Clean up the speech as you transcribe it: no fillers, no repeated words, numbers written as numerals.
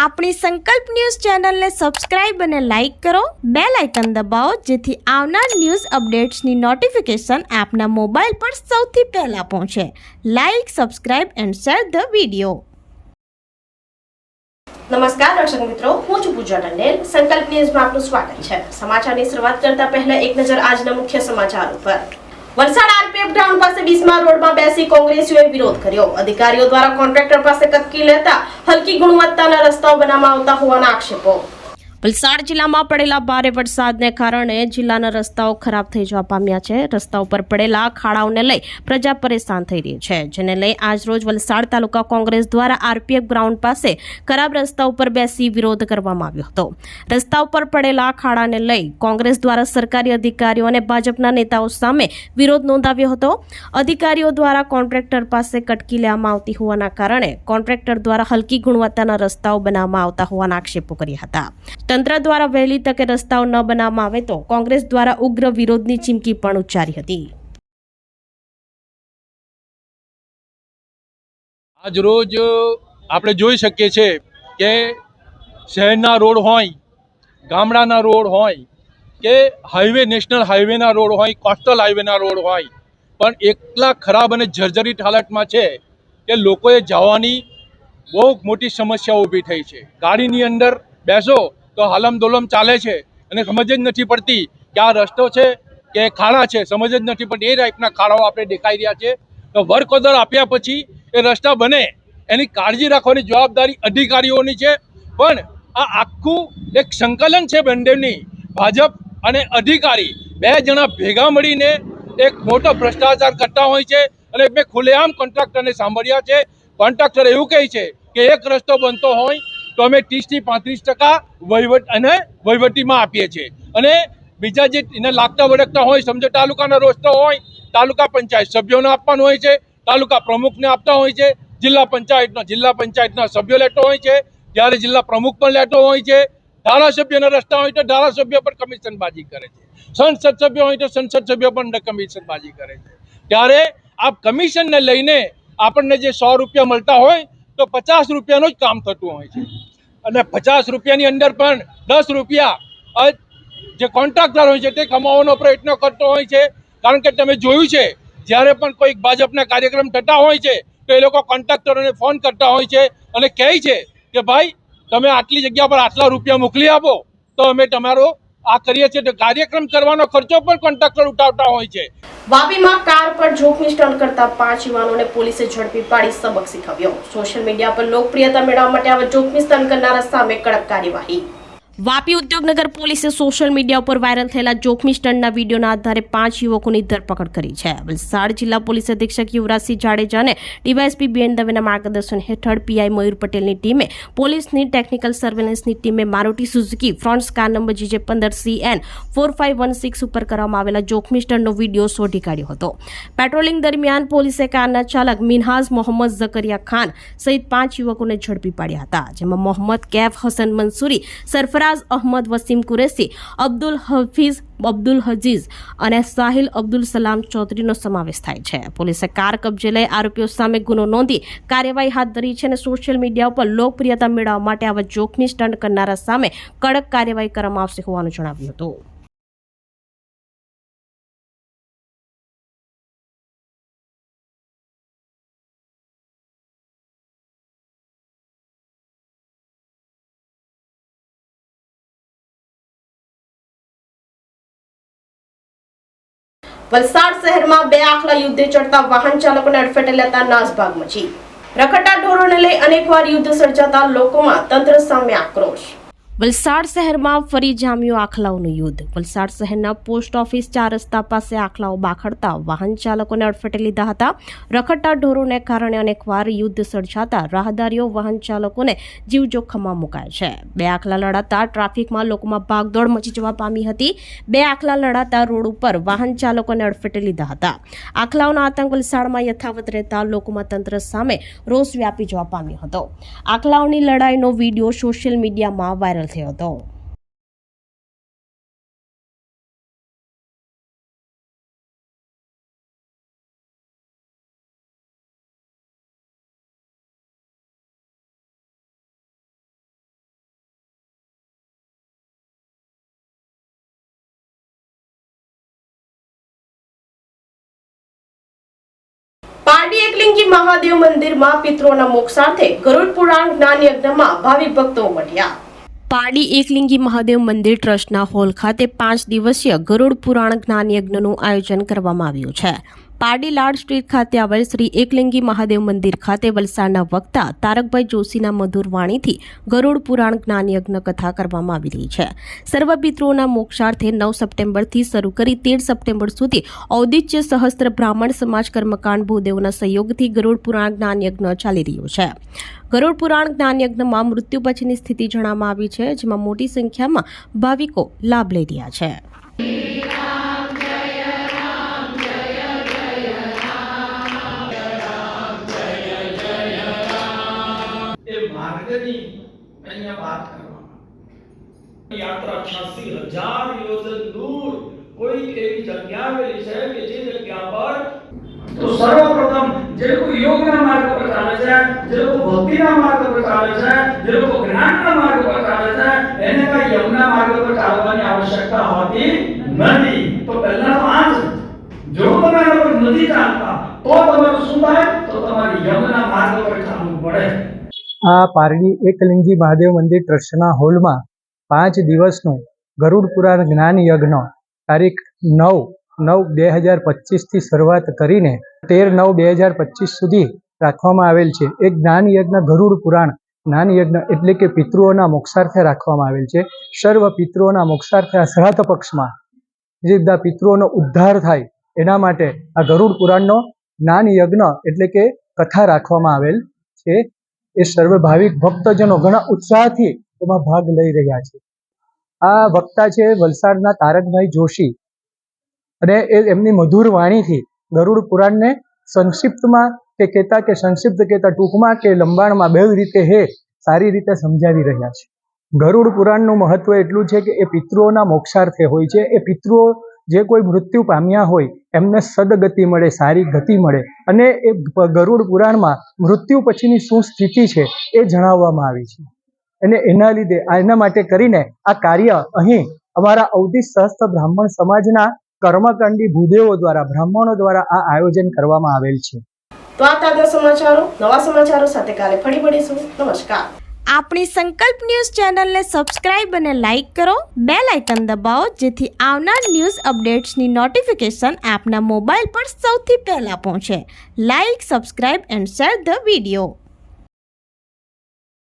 આપણી સંકલ્પ ન્યૂઝ ચેનલને સબસ્ક્રાઇબ અને લાઇક કરો, બેલ આઇકન દબાવો જેથી આવનાર ન્યૂઝ અપડેટ્સની નોટિફિકેશન આપના મોબાઈલ પર સૌથી પહેલા પહોંચે. Like, subscribe and share the video. નમસ્કાર દર્શક મિત્રો, હું છું પૂજા ટંડેલ. સંકલ્પ ન્યૂઝમાં આપનું સ્વાગત છે. સમાચારની શરૂઆત કરતા પહેલા એક નજર આજના મુખ્ય સમાચાર ઉપર. વલસાડ આરપીએફ ગ્રાઉન્ડ પાસે બિસ્માર રોડમાં બેસી કોંગ્રેસીઓએ વિરોધ કર્યો. અધિકારીઓ દ્વારા કોન્ટ્રાક્ટર પાસે કટકી લેતા હલકી ગુણવત્તાના રસ્તાઓ બનાવવામાં આવતા હોવાના આક્ષેપો. વલસાડ જિલ્લામાં પડેલા ભારે વરસાદને કારણે જિલ્લાના રસ્તાઓ ખરાબ થઈ જવા પામ્યા છે. રસ્તા ઉપર પડેલા ખાડાઓને લઈ પ્રજા પરેશાન થઈ રહી છે, જેને લઈ આજરોજ વલસાડ તાલુકા કોંગ્રેસ દ્વારા આરપીએફ ગ્રાઉન્ડ પાસે ખરાબ રસ્તા ઉપર બેસી વિરોધ કરવામાં આવ્યો હતો. રસ્તા ઉપર પડેલા ખાડાને લઈ કોંગ્રેસ દ્વારા સરકારી અધિકારીઓ અને ભાજપના નેતાઓ સામે વિરોધ નોંધાવ્યો હતો. અધિકારીઓ દ્વારા કોન્ટ્રાક્ટર પાસે કટકી લેવામાં આવતી હોવાના કારણે કોન્ટ્રાક્ટર દ્વારા હલકી ગુણવત્તાના રસ્તાઓ બનાવવામાં આવતા હોવાના આક્ષેપો કર્યા હતા. તંત્ર દ્વારા વહેલી તકે રસ્તાઓ ન બનાવવામાં આવે તો કોંગ્રેસ દ્વારા ઉગ્ર વિરોધની ચીમકી પણ ઉચ્ચારી હતી. આજ રોજ આપણે જોઈ શકીએ છીએ કે શહેરના રોડ હોય, ગામડાના રોડ હોય કે હાઈવે, નેશનલ હાઈવેના રોડ હોય, કોસ્ટલ હાઈવેના રોડ હોય, પણ એટલા ખરાબ અને જર્જરિત હાલતમાં છે કે લોકોએ જવાની બહુ મોટી સમસ્યા ઊભી થઈ છે. ગાડીની અંદર બેસો તો હાલમદોલમ ચાલે છે અને સમજ જ નથી પડતી કે આ રસ્તો છે કે ખાડા છે, સમજ જ નથી પડતી. એ ટાઈપના ખાડાઓ આપણે દેખાઈ રહ્યા છે. તો વર્ક ઓર્ડર આપ્યા પછી એ રસ્તા બને એની કાળજી રાખવાની જવાબદારી અધિકારીઓની છે. પણ આ આખું એક સંકલન છે બંનેની, ભાજપ અને અધિકારી બે જણા ભેગા મળીને એક મોટો ભ્રષ્ટાચાર કરતા હોય છે. અને મેં ખુલ્લેઆમ કોન્ટ્રાક્ટરને સાંભળ્યા છે. કોન્ટ્રાક્ટર એવું કહે છે કે એક રસ્તો બનતો હોય તો અમે 30 થી 35% વહીવટીમાં આપીએ છીએ, અને બીજા જે એને લાગતા વળગતા હોય, સમજો તાલુકાનો રસ્તો હોય, તાલુકા પંચાયત સભ્યોને આપવાનો હોય છે, તાલુકા પ્રમુખને આપતા હોય છે, જિલ્લા પંચાયતના સભ્યો લેતો હોય છે, ત્યારે જિલ્લા પ્રમુખ પણ લેતો હોય છે, ધારાસભ્યના રસ્તા હોય તો ધારાસભ્ય પણ કમિશનબાજી કરે છે, સંસદ સભ્ય હોય તો સંસદ સભ્ય પણ કમિશનબાજી કરે છે. ત્યારે આ કમિશનને લઈને આપણને જે 100 રૂપિયા મળતા હોય તો 50 રૂપિયાનું જ કામ થતું હોય છે. અને 50 રૂપિયાની અંદર પણ 10 રૂપિયા જે કોન્ટ્રાક્ટર હોય છે તે કમાવાનો પ્રયત્ન કરતો હોય છે. કારણ કે તમે જોયું છે, જ્યારે પણ કોઈક ભાજપના કાર્યક્રમ થતા હોય છે તો એ લોકો કોન્ટ્રાક્ટરોને ફોન કરતા હોય છે અને કહે છે કે ભાઈ તમે આટલી જગ્યા પર આટલા રૂપિયા મોકલી આપો તો અમે તમારો આ કરીએ છીએ. તો કાર્યક્રમ કરવાનો ખર્ચો પણ કોન્ટ્રાક્ટર ઉઠાવતા હોય છે. વાપીમાં કાર પર જોખમી સ્ટન્ટ કરતા 5 યુવાનોને પોલીસે ઝડપી પાડી સબક શીખવ્યો. સોશિયલ મીડિયા પર લોકપ્રિયતા મેળવવા માટે આવા જોખમી સ્ટન્ટ કરનારા સામે કડક કાર્યવાહી. વાપી ઉદ્યોગનગર પોલીસે સોશિયલ મીડિયા ઉપર વાયરલ થયેલા જોખમી સ્ટન્ટના વિડીયોના આધારે 5 યુવકોની ધરપકડ કરી છે. વલસાડ જિલ્લા પોલીસ અધિક્ષક યુવરાજસિંહ જાડેજાને ડીવાયએસપી બીએન દવેના માર્ગદર્શન હેઠળ પીઆઈ મયુર પટેલની ટીમે, પોલીસની ટેકનિકલ સર્વેલન્સની ટીમે Maruti Suzuki Fronx car number GJ15CN 4516 ઉપર કરવામાં આવેલા જોખમી સ્ટન્ટનો વિડીયો શોધી કાઢ્યો હતો. પેટ્રોલિંગ દરમિયાન પોલીસે કારના ચાલક મિનહાઝ મોહમ્મદ ઝકરિયા ખાન સહિત 5 યુવકોને ઝડપી પાડ્યા હતા, જેમાં મોહમ્મદ કૈફ હસન મંસૂરી, સરફરાઝ અહમદ, વસીમ કુરેશી, અબ્દુલ હફીઝ, અબ્દુલ હજીઝ અને સાહિલ અબ્દુલ સલામ ચૌધરીનો સમાવેશ થાય છે. પોલીસે કાર કબજે લઈ આરોપીઓ સામે ગુનો નોંધી કાર્યવાહી હાથ ધરી છે અને સોશિયલ મીડિયા ઉપર લોકપ્રિયતા મેળવવા માટે આવા જોખમી સ્ટન્ટ કરનારા સામે કડક કાર્યવાહી કરવામાં આવશે હોવાનું જણાવ્યું હતું. વલસાડ શહેરમાં 2 આખલા યુદ્ધે ચડતા વાહન ચાલકોને અડફેટે લેતા નાસભાગ મચી. રખડતા ઢોરોને લઈ અનેકવાર યુદ્ધ સર્જાતા લોકોમાં તંત્ર સામે આક્રોશ. વલસાડ શહેરમાં ફરી જામ્યું આખલાઓનું યુદ્ધ. વલસાડ શહેરના પોસ્ટ ઓફિસ 4 રસ્તા પાસે આખલાઓ બાખડતા વાહન ચાલકોને અડફેટે લીધા હતા. રખડતા ઢોરોને કારણે અનેકવાર યુદ્ધ સર્જાતા રાહદારીઓ, વાહન ચાલકોને જીવ જોખમમાં મુકાય છે. 2 આખલા લડાતા ટ્રાફિકમાં લોકોમાં ભાગદોડ મચી જવા પામી હતી. 2 આખલા લડાતા રોડ ઉપર વાહન ચાલકોને અડફેટે લીધા હતા. આખલાઓનો આતંક વલસાડમાં યથાવત રહેતા લોકોમાં તંત્ર સામે રોષ વ્યાપી જવા પામ્યો હતો. આખલાઓની લડાઈનો વિડીયો સોશિયલ મીડિયામાં વાયરલ થયો હતો. એકલિંગી મહાદેવ મંદિરમાં પિતૃઓના મોક્ષાર્થે ગરુડ પુરાણ જ્ઞાન યજ્ઞમાં ભાવિક ભક્તો ઉમટ્યા. પારડી એકલિંગી મહાદેવ મંદિર ટ્રસ્ટના હોલ ખાતે 5 દિવસીય ગરુડ પુરાણ જ્ઞાન યજ્ઞનું આયોજન કરવામાં આવ્યું છે. પારડી લાડ સ્ટ્રીટ ખાતે આવેલ શ્રી એકલિંગી મહાદેવ મંદિર ખાતે વલસાડના વક્તા તારકભાઈ જોશીના મધુર વાણીથી ગરુડ પુરાણ જ્ઞાન યજ્ઞ કથા કરવામાં આવી રહી છે. સર્વ પિતૃઓના મોક્ષાર્થે 9 સપ્ટેમ્બરથી શરૂ કરી 13 સપ્ટેમ્બર સુધી ઔદિત્ય સહસ્ત્ર બ્રાહ્મણ સમાજ કર્મકાંડ ભૂદેવના સહયોગથી ગરુડ પુરાણ જ્ઞાન યજ્ઞ ચાલી રહ્યો છે. ગરુડ પુરાણ જ્ઞાન યજ્ઞમાં મૃત્યુ પછીની સ્થિતિ જણાવવામાં આવી છે, જેમાં મોટી સંખ્યામાં ભાવિકો લાભ લઈ રહ્યા છે. માર્ગની અહીંયા વાત કરવામાં યાત્રા 86,000 યોજન દૂર કોઈ એવી જગ્યા આવેલી છે કે જે જગ્યા પર તો સર્વપ્રથમ જે લોકો યોગના માર્ગ પર ચાલે છે, જે લોકો ભક્તિના માર્ગ પર ચાલે છે, જે લોકો જ્ઞાનના માર્ગ પર ચાલે છે, એને કઈ યમના માર્ગ પર ચાલવાની આવશ્યકતા હોતી નથી. તો પહેલા તો આ છે, જો તમે એના પર નથી ચાલતા તો તમારું શું થાય? તો તમારી યમના માર્ગ પર ચાલવું પડે. આ પારડી એકલિંગી મહાદેવ મંદિર ટ્રસ્ટના હોલમાં 5 દિવસનું ગરુડ પુરાણ જ્ઞાન યજ્ઞ તારીખ 9/9/2025થી શરૂઆત કરીને 13/9/2025 સુધી રાખવામાં આવેલ છે. એક જ્ઞાન યજ્ઞ ગરુડ પુરાણ જ્ઞાન યજ્ઞ એટલે કે પિતૃઓના મોક્ષાર્થે રાખવામાં આવેલ છે. સર્વ પિતૃઓના મોક્ષાર્થે આ શ્રાદ્ધ પક્ષમાં જે બધા પિતૃઓનો ઉદ્ધાર થાય એના માટે આ ગરુડ પુરાણનો જ્ઞાન યજ્ઞ એટલે કે કથા રાખવામાં આવેલ છે. એ સર્વ ભાવિક ભક્તજનો ઘણા ઉત્સાહથી એમાં ભાગ લઈ રહ્યા છે. આ વક્તા છે વલસાડના તારકભાઈ જોશી, અને એ એમની મધુર વાણીથી ગરુડ પુરાણને સંક્ષિપ્તમાં કે સંક્ષિપ્ત કહેતા ટૂંકમાં કે લંબાણમાં બે રીતે સારી રીતે સમજાવી રહ્યા છે. ગરુડ પુરાણનું મહત્વ એટલું છે કે એ પિતૃઓના મોક્ષાર્થે હોય છે. એ પિતૃઓ જે કોઈ મૃત્યુ પામ્યા હોય એમને સદગતિ મળે, સારી ગતિ મળે, અને એ ગરુડ પુરાણમાં મૃત્યુ પછીની શું સ્થિતિ છે એ જણાવવામાં આવી છે. અને એના લીધે એના માટે કરીને આ કાર્ય અહીં અમારા ઔદિત્ય સહસ્ત્ર બ્રાહ્મણ સમાજના કર્મકાંડી ભૂદેવો દ્વારા, બ્રાહ્મણો દ્વારા આ આયોજન કરવામાં આવેલ છે. તો આ તાજા સમાચારો, નવા સમાચારો સાથે કાલે ફરી મળીશું. નમસ્કાર. આપણી સંકલ્પ ન્યૂઝ ચેનલને સબસ્ક્રાઇબ અને લાઇક કરો, બેલ આઇકન દબાવો, જેથી આવનાર ન્યૂઝ અપડેટ્સની નોટિફિકેશન આપના મોબાઈલ પર સૌથી પહેલા પહોંચે. Like, subscribe and share the video.